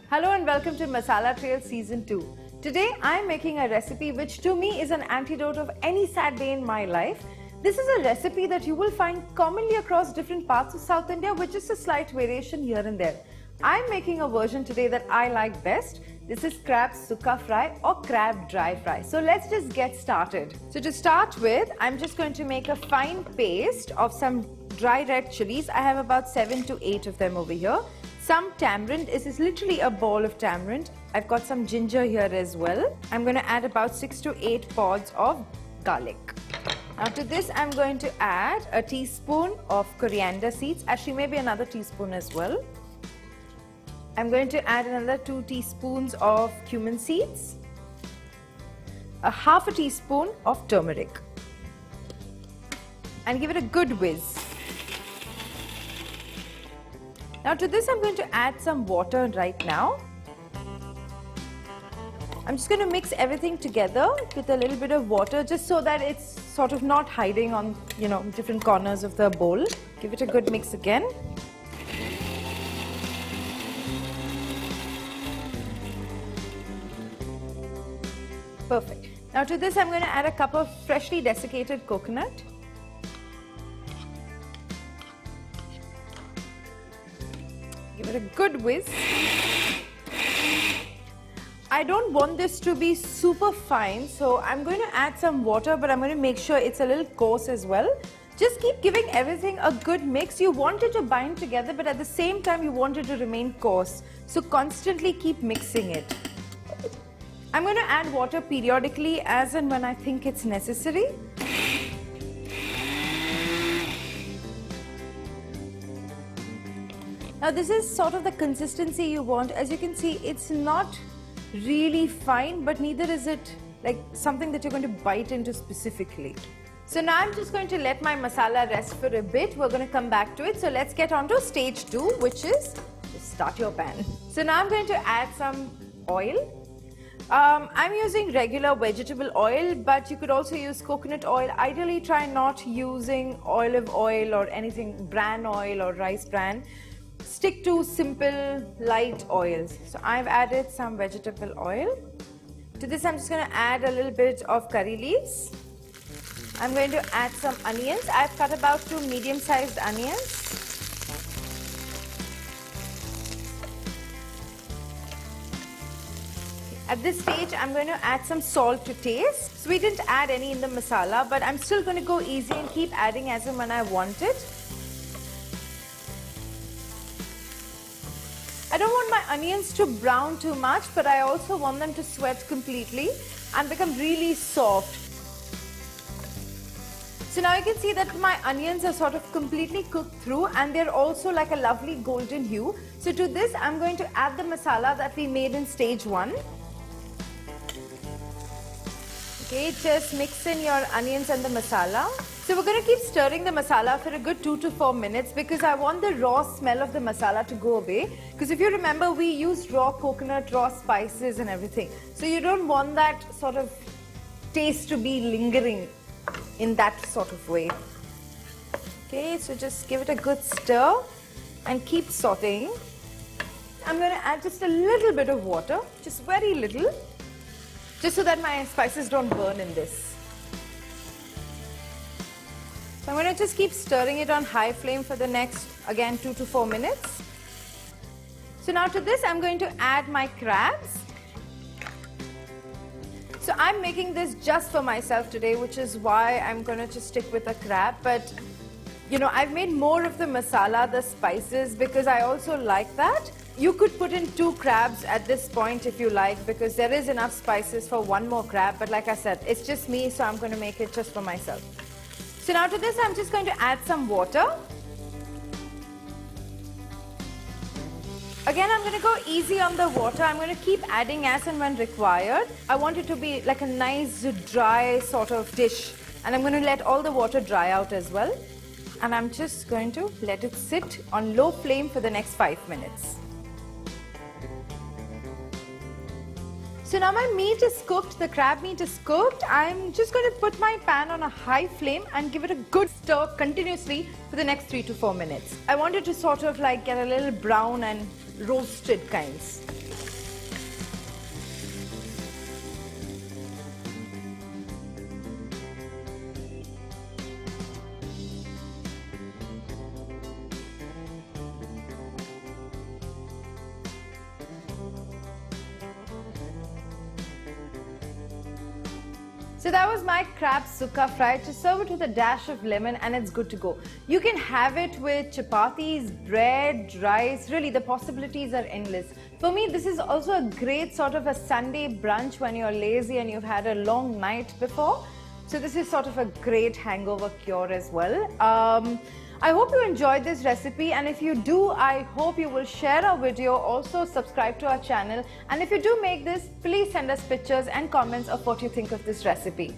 Hello and welcome to Masala Trails Season 2. Today I am making a recipe which to me is an antidote of any sad day in my life. This is a recipe that you will find commonly across different parts of South India with just a slight variation here and there. I am making a version today that I like best. This is Crab Sukha Fry or Crab Dry Fry. So let's just get started. So to start with, I'm just going to make a fine paste of some dry red chillies. I have about 7 to 8 of them over here. Some tamarind. This is literally a ball of tamarind. I've got some ginger here as well. I'm going to add about 6 to 8 pods of garlic. Now to this I'm going to add a teaspoon of coriander seeds. Actually maybe another teaspoon as well. I'm going to add another 2 teaspoons of cumin seeds, a half a teaspoon of turmeric, and give it a good whiz. Now to this I'm going to add some water right now. I'm just going to mix everything together with a little bit of water just so that it's sort of not hiding on, different corners of the bowl. Give it a good mix again. Perfect. Now to this I'm going to add a cup of freshly desiccated coconut. Give it a good whiz. I don't want this to be super fine, so I'm going to add some water, but I'm going to make sure it's a little coarse as well. Just keep giving everything a good mix. You want it to bind together, but at the same time you want it to remain coarse. So constantly keep mixing it. I'm going to add water periodically as and when I think it's necessary. Now this is sort of the consistency you want. As you can see, it's not really fine, but neither is it like something that you're going to bite into specifically. So now I'm just going to let my masala rest for a bit. We're going to come back to it. So let's get on to stage 2, which is just start your pan. So now I'm going to add some oil. I'm using regular vegetable oil, but you could also use coconut oil. Ideally try not using olive oil or anything bran oil or rice bran. Stick to simple light oils. So I've added some vegetable oil. To this I'm just going to add a little bit of curry leaves. I'm going to add some onions. I've cut about 2 medium-sized onions. At this stage, I'm going to add some salt to taste. So we didn't add any in the masala, but I'm still going to go easy and keep adding as and when I want it. I don't want my onions to brown too much, but I also want them to sweat completely and become really soft. So now you can see that my onions are sort of completely cooked through and they're also like a lovely golden hue. So to this, I'm going to add the masala that we made in stage 1. Okay, just mix in your onions and the masala. So we're going to keep stirring the masala for a good 2 to 4 minutes because I want the raw smell of the masala to go away. Because if you remember, we used raw coconut, raw spices and everything. So you don't want that sort of taste to be lingering in that sort of way. Okay, so just give it a good stir and keep sauteing. I'm going to add just a little bit of water, just very little, just so that my spices don't burn in this. So I'm going to just keep stirring it on high flame for the next, again, 2 to 4 minutes. So now to this, I'm going to add my crabs. So I'm making this just for myself today, which is why I'm going to just stick with a crab. But, I've made more of the masala, the spices, because I also like that. You could put in 2 crabs at this point if you like, because there is enough spices for 1 more crab. But like I said, it's just me, so I'm going to make it just for myself. So now to this, I'm just going to add some water. Again, I'm going to go easy on the water. I'm going to keep adding as and when required. I want it to be like a nice dry sort of dish. And I'm going to let all the water dry out as well. And I'm just going to let it sit on low flame for the next 5 minutes. So now my meat is cooked, the crab meat is cooked. I'm just going to put my pan on a high flame and give it a good stir continuously for the next 3 to 4 minutes. I want it to sort of like get a little brown and roasted kinds. So that was my crab sukha fry. To serve it with a dash of lemon and it's good to go. You can have it with chapatis, bread, rice. Really, the possibilities are endless. For me, this is also a great sort of a Sunday brunch when you're lazy and you've had a long night before. So this is sort of a great hangover cure as well. I hope you enjoyed this recipe, and if you do, I hope you will share our video, also subscribe to our channel, and if you do make this, please send us pictures and comments of what you think of this recipe.